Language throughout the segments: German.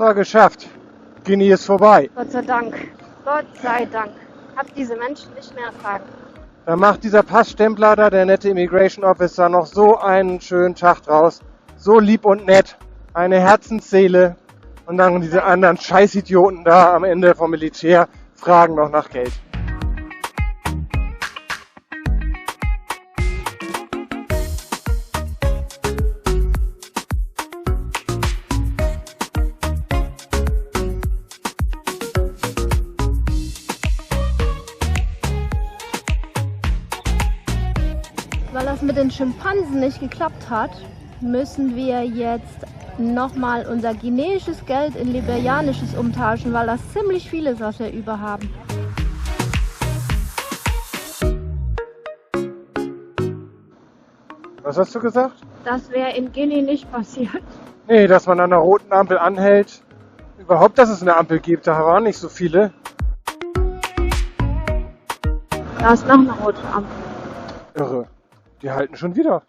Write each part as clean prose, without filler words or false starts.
So, geschafft. Guinea ist vorbei. Gott sei Dank. Gott sei Dank. Hab diese Menschen nicht mehr ertragen. Da macht dieser Passstempler da, der nette Immigration Officer, noch so einen schönen Tag draus. So lieb und nett. Eine Herzensseele. Und dann diese anderen Scheißidioten da am Ende vom Militär fragen noch nach Geld. Weil das mit den Schimpansen nicht geklappt hat, müssen wir jetzt nochmal unser guineisches Geld in liberianisches umtauschen, weil das ziemlich viel ist, was wir über haben. Was hast du gesagt? Das wäre in Guinea nicht passiert. Nee, dass man an der roten Ampel anhält. Überhaupt, dass es eine Ampel gibt, da waren nicht so viele. Da ist noch eine rote Ampel. Irre. Die halten schon wieder.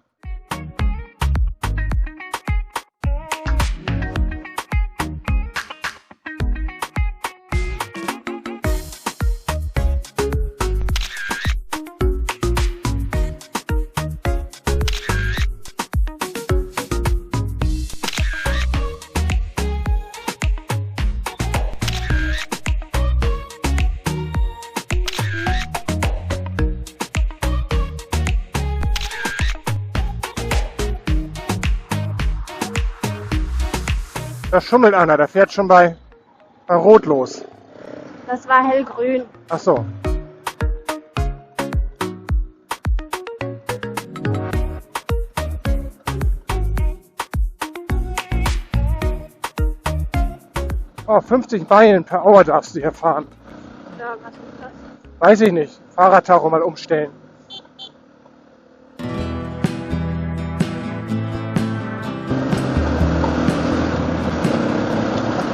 Da schummelt einer, der fährt schon bei Rot los. Das war hellgrün. Ach so. Oh, 50 Meilen per Hour darfst du hier fahren. Ja, was ist das? Weiß ich nicht. Fahrradtacho mal umstellen.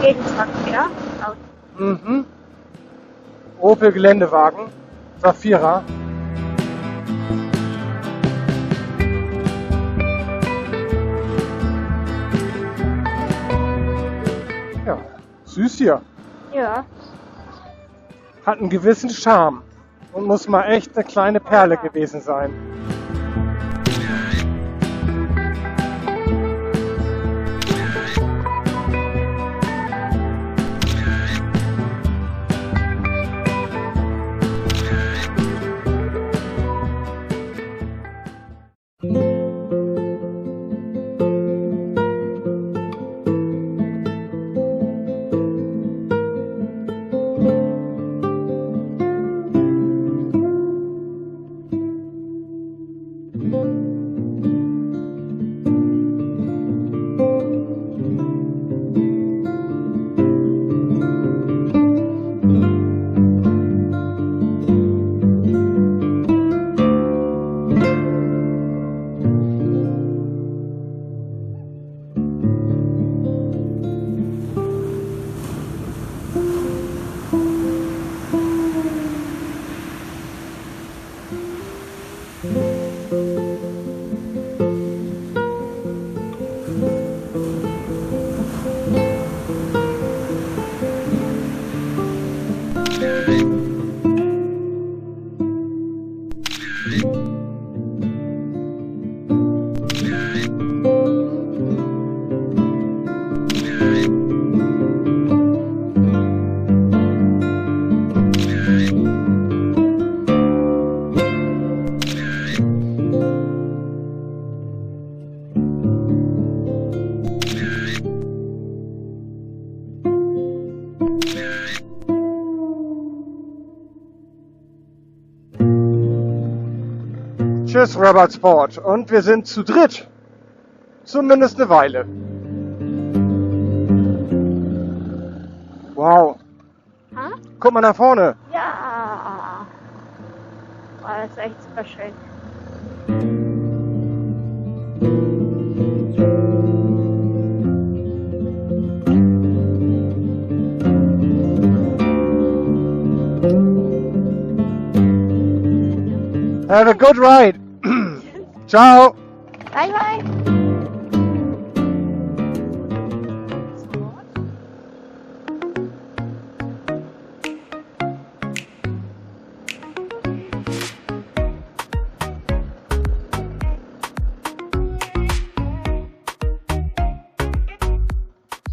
Gegenverkehr. Mhm. Opel Geländewagen. Safira. Ja, süß hier. Ja. Hat einen gewissen Charme. Und muss mal echt eine kleine Perle gewesen sein. Tschüss, Robert Sport. Und wir sind zu dritt. Zumindest eine Weile. Wow. Ha? Guck mal nach vorne. Ja. Oh, das ist echt super schön. Have a good ride. Ciao. Bye, bye.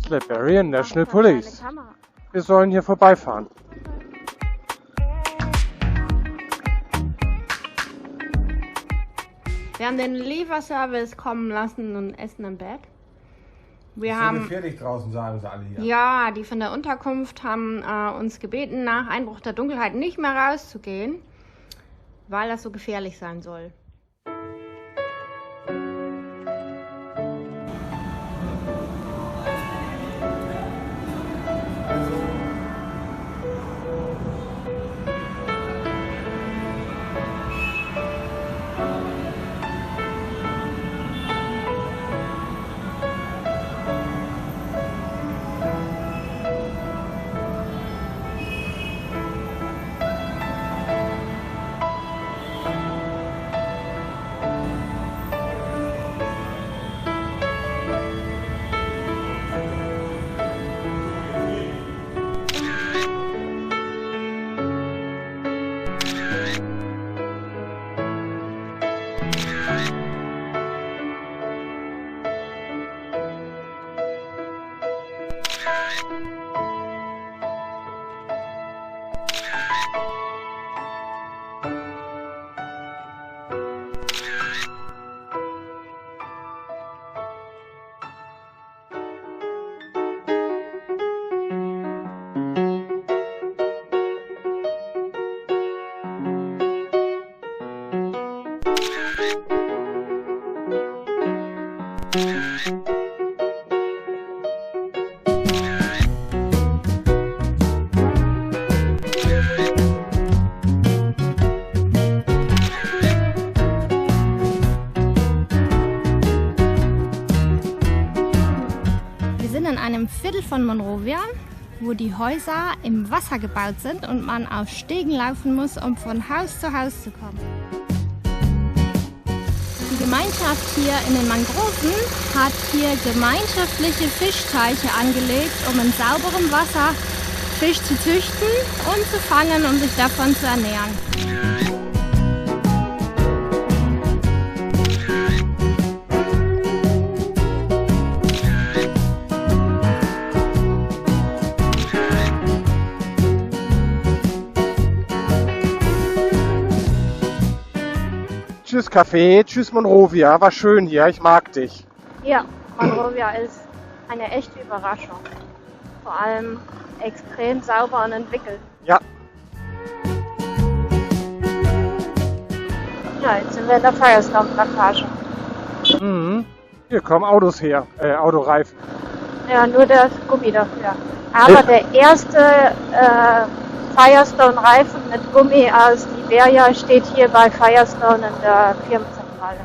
Slipperian National Police. Deine Kamera. Wir sollen hier vorbeifahren. Wir haben den Lieferservice kommen lassen und essen im Bett. Wir Ist haben, so gefährlich draußen, sagen sie alle hier. ja, die von der Unterkunft haben uns gebeten, nach Einbruch der Dunkelheit nicht mehr rauszugehen, weil das so gefährlich sein soll. Wir sind in einem Viertel von Monrovia, wo die Häuser im Wasser gebaut sind und man auf Stegen laufen muss, um von Haus zu Haus zu kommen. Die Gemeinschaft hier in den Mangroven hat hier gemeinschaftliche Fischteiche angelegt, um in sauberem Wasser Fisch zu züchten und zu fangen, um sich davon zu ernähren. Tschüss Café, tschüss Monrovia, war schön hier, ich mag dich. Ja, Monrovia ist eine echte Überraschung. Vor allem extrem sauber und entwickelt. Ja, Ja, jetzt sind wir in der Firestone-Plantage. hier kommen Autos her, Autoreifen. Ja, nur der Gummi dafür. Aber der erste Firestone-Reifen mit Gummi aus Liberia steht hier bei Firestone in der Firmenzentrale.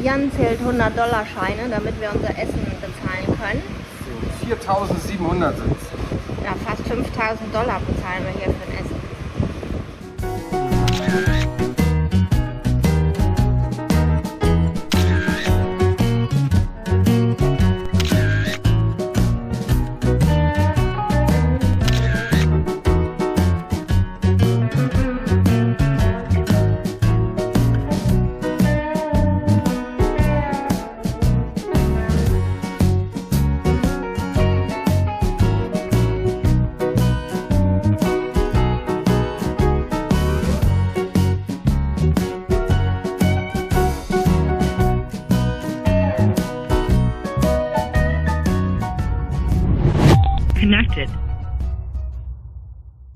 Jan zählt $100-Scheine, damit wir unser Essen bezahlen können. 4.700 sind es. Ja, fast $5.000 bezahlen wir hier für ein Essen. Connected.